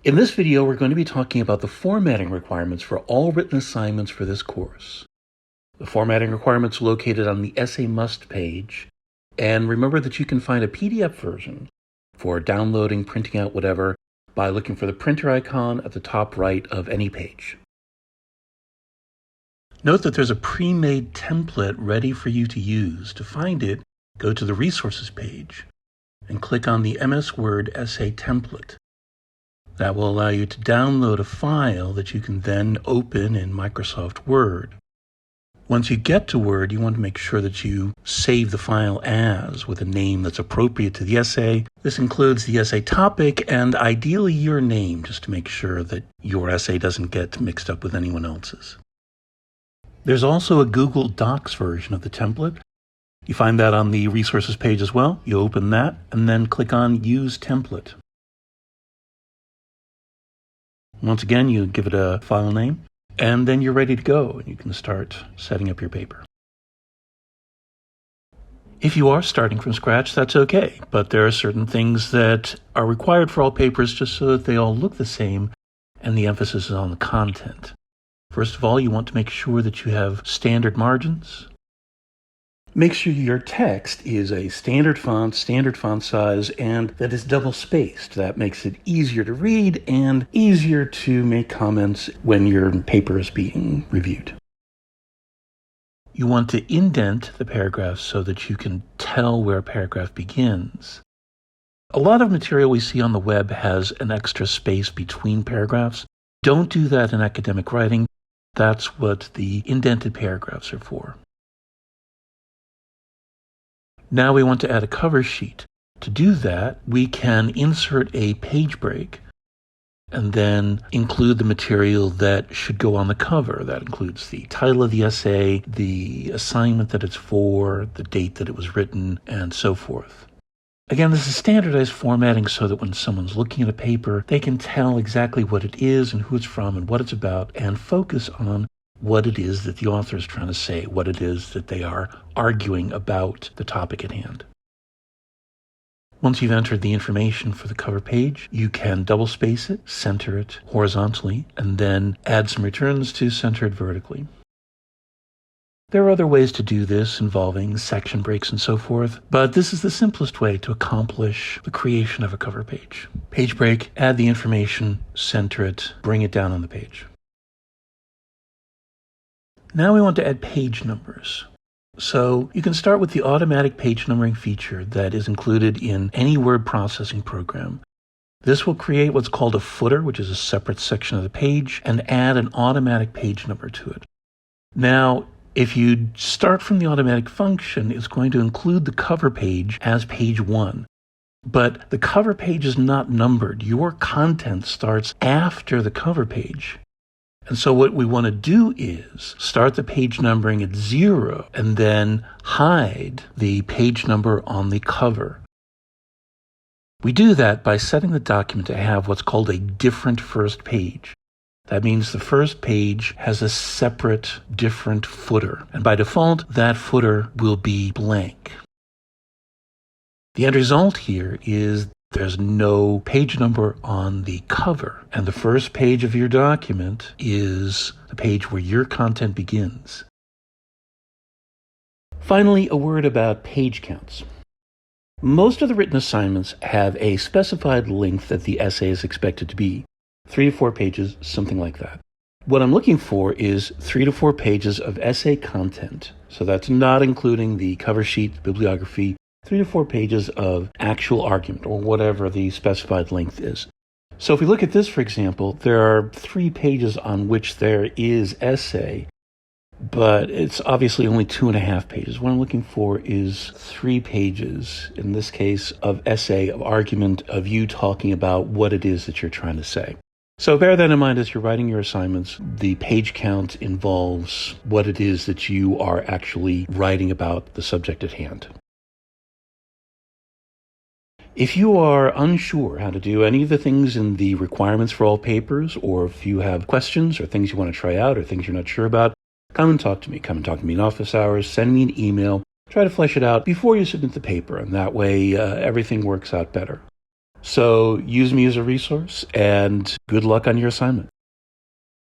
In this video, we're going to be talking about the formatting requirements for all written assignments for this course. The formatting requirements are located on the Essay Must page, and remember that you can find a PDF version for downloading, printing out, whatever, by looking for the printer icon at the top right of any page. Note that there's a pre-made template ready for you to use. To find it, go to the Resources page and click on the MS Word Essay Template. That will allow you to download a file that you can then open in Microsoft Word. Once you get to Word, you want to make sure that you save the file as with a name that's appropriate to the essay. This includes the essay topic and ideally your name, just to make sure that your essay doesn't get mixed up with anyone else's. There's also a Google Docs version of the template. You find that on the Resources page as well. You open that and then click on Use Template. Once again, you give it a file name, and then you're ready to go, and you can start setting up your paper. If you are starting from scratch, that's okay, but there are certain things that are required for all papers just so that they all look the same, and the emphasis is on the content. First of all, you want to make sure that you have standard margins. Make sure your text is a standard font size, and that is double-spaced. That makes it easier to read and easier to make comments when your paper is being reviewed. You want to indent the paragraphs so that you can tell where a paragraph begins. A lot of material we see on the web has an extra space between paragraphs. Don't do that in academic writing. That's what the indented paragraphs are for. Now we want to add a cover sheet. To do that, we can insert a page break and then include the material that should go on the cover. That includes the title of the essay, the assignment that it's for, the date that it was written, and so forth. Again, this is standardized formatting so that when someone's looking at a paper, they can tell exactly what it is and who it's from and what it's about, and focus on what it is that the author is trying to say, what it is that they are arguing about the topic at hand. Once you've entered the information for the cover page, you can double space it, center it horizontally, and then add some returns to center it vertically. There are other ways to do this involving section breaks and so forth, but this is the simplest way to accomplish the creation of a cover page. Page break, add the information, center it, bring it down on the page. Now we want to add page numbers. So you can start with the automatic page numbering feature that is included in any word processing program. This will create what's called a footer, which is a separate section of the page, and add an automatic page number to it. Now, if you start from the automatic function, it's going to include the cover page as page 1. But the cover page is not numbered. Your content starts after the cover page. And so what we want to do is start the page numbering at 0 and then hide the page number on the cover. We do that by setting the document to have what's called a different first page. That means the first page has a separate, different footer. And by default, that footer will be blank. The end result here is there's no page number on the cover, and the first page of your document is the page where your content begins. Finally, a word about page counts. Most of the written assignments have a specified length that the essay is expected to be, 3 to 4 pages, something like that. What I'm looking for is 3 to 4 pages of essay content, so that's not including the cover sheet, bibliography, 3 to 4 pages of actual argument, or whatever the specified length is. So if we look at this, for example, there are 3 pages on which there is essay, but it's obviously only 2.5 pages. What I'm looking for is 3 pages, in this case, of essay, of argument, of you talking about what it is that you're trying to say. So bear that in mind as you're writing your assignments. The page count involves what it is that you are actually writing about the subject at hand. If you are unsure how to do any of the things in the requirements for all papers, or if you have questions or things you want to try out or things you're not sure about, come and talk to me. Come and talk to me in office hours, send me an email, try to flesh it out before you submit the paper, and that way everything works out better. So use me as a resource, and good luck on your assignment.